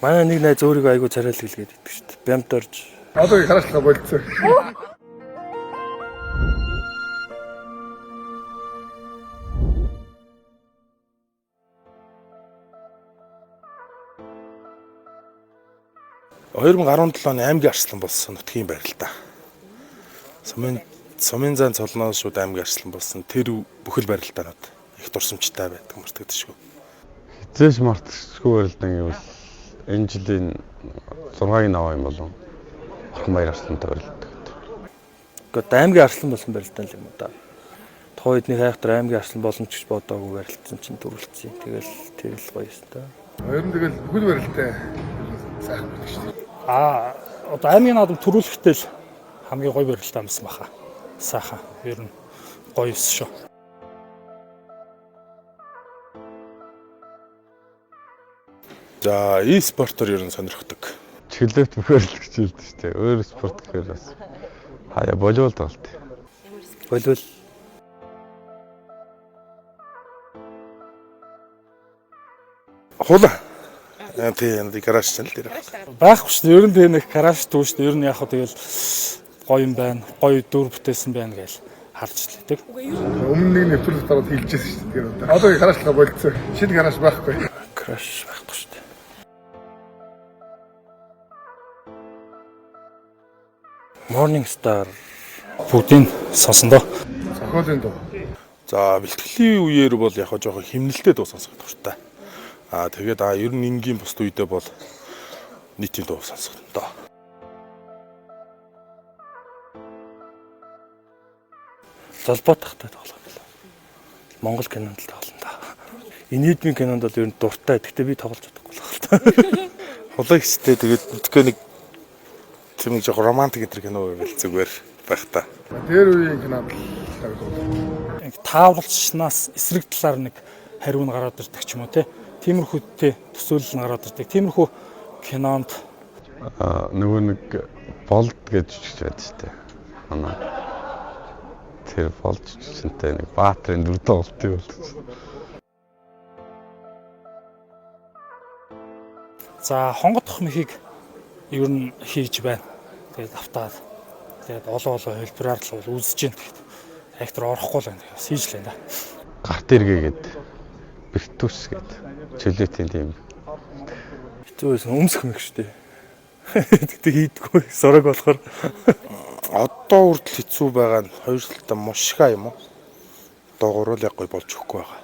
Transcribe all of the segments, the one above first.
Манай нэг найз өөрийгөө айгу царайлт хэлгээд идэх шүү дээ. Бямт орж. Одоо хараалтлага болцсон. ...2017 оны аймгийн арслан болсон нутгийн байр л да. Сумын зан цолноос шууд аймгийн арслан болсон. Тэр бүхэл барилдаанууд их дурсамжтай байдаг мартагдчихгүй. Хизээш мартчихгүй барилдаан гэвэл энэ жилийн 6-гийн 8 юм болов. Орхон баяр арслантай барилддаг. Гэхдээ аймгийн арслан болсон барилдаан л юм уу да. Тухайн үедний хайхтар аймгийн арслан боломж гэж бодоогүй барилдсан чинь төрүүлсэн. Тэгэл тэр л гоё юм да. Ер нь тэгэл бүхэл барилтаа сайхан байдаг шүү дээ. Одоо аймгийн наадам төрүүлэхдээ л хамгийн гоё барилтаа амсан баха. Сайхан. Ер нь гоё юус шүү. За, e-спортоор ер нь сонирхдаг. Чөлөөт бүхэл хичээлдэг шүү дээ. Өөр спорт гэхээр бас хаяа волейбол тоглолт. Волейбол Хула. Тийм гараж ч л дээр. Байхгүй шүү дээ. Ер нь тэгээ нэг гараж дүү шүү дээ. Ер нь яг хөө тэгэл гоё юм байна. Гоё дүр бүтээсэн байна гэж харж лээдэг. Өмнө нэг нэвтрүүлэг дараад хэлжсэн шүү дээ. Тэгээд одоо хараалтлага болцсон. Шинэ гараж байхгүй. краш байхгүй шүү дээ. Morning Star Бүгдийг сонсон доо. Зохиолын дуу. За, бэлтгэлийн үеэр бол яг жоохон химнэлтэй дуу сонсох дуртай. Тэгээд ер нь энгийн бусд үедээ бол нийтийн дуу сонсох доо. Залбоо тахтай тоглоом л. Монгол кинонд л тоглоно да. Инээдмийн кинонд бол ер нь дуртай. Гэхдээ би тоглож чадахгүй л байна. Хулаа ихтэй тэгээд мэдгүй нэг тийм нэг жоохон романтик энэ кино байвал зүгээр байх та. Тэр үеийн кинод л Таавалчнаас эсрэг талаар нэг хариу нь гараад ирдэг ч юм уу те. Тиймэрхүүтэй төсөөлөл нь гараад ирдэг. Тиймэрхүү кинонд нөгөө нэг болд гэж жижигч байдаг шүү дээ. Манай тэр болд жижигчэнтэй нэг баатрын дүр тоглолтын болдог. за хонгодох мэхийг ер нь хийж байна. Тэгээд автаад тэгээд олон хэлбэрээр л үзэж байна. Актер орохгүй л байна. Сийжлээ да. Гарт эргээгээд бэртүүс гээд чөлөөтийн тийм Хэцүүс өмсөх мэх шүү дээ. Тэгтээ хийдэггүй сорог болохоор Одоо хүртэл хэцүү байгаа нь хоёр талтай мушга юм уу? Одоо гурвал яг гоё болж өгөхгүй байгаа.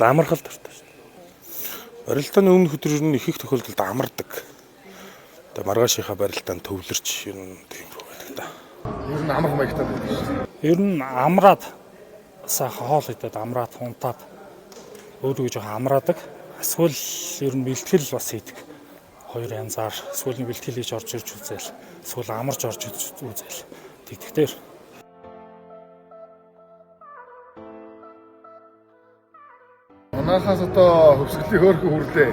амархал дуртай шүү дээ. Барилдааны өмнөх өдрөөр нь их тохиолдолд амардаг. Тэгээ маргаашийнхаа барилдаанд төвлөрч ер нь тийм байдаг да. ер нь амарх маягтай байдаг шүү дээ. Ер нь амраад сайхан хоол идээд амраад хунтаад өөрийгөө жоохон амраадаг. Эсвэл ер нь бэлтгэл бас хийдэг. Хоёр янзаар эсвэл бэлтгэл хийж орж ирж үзэл. Эсвэл амарч орж үзэл. Тэгтэр Манайхаас одоо хөвсгөлийн хөөрхөн хүрлээ.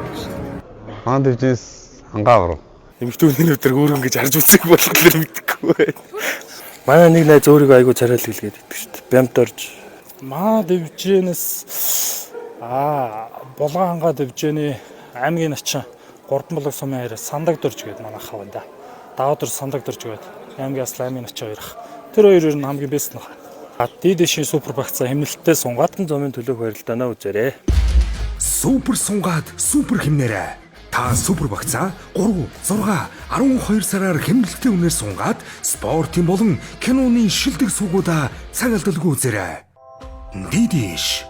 хаан дэвжээс хангаагаар. Эмэгтэйний өдөр өөрөнгө гэж харж үзэх болохоор мэдэхгүй. Манай нэг найз өөрийгөө айгу царайлт хэлгээд идэх шүү дээ. Бямт орж. маа дэвжэнээс булгаангаа дэвжэний аймгийн начин 3 булаг сумын хараа сандаг дөрж гээд манай хав энэ. Даваад дөрж сандаг дөрж гээд аймгийн асл аймгийн начин хоёр ах. Тэр хоёр ер нь хамгийн бэст нөх. Дидишийн супер багцаа хэмнэлттэй сунгаад Зомын төлөөх барилдаанаа үзээрэй. Супер сунгаад супер хэмнээрээ. Та супер багцаа 3, 6, 12 сараар хэмнэлттэй үнээр сунгаад спортын болон киноны шилдэг суугуудаа цаг алдалгүй үзээрэй. Дидиш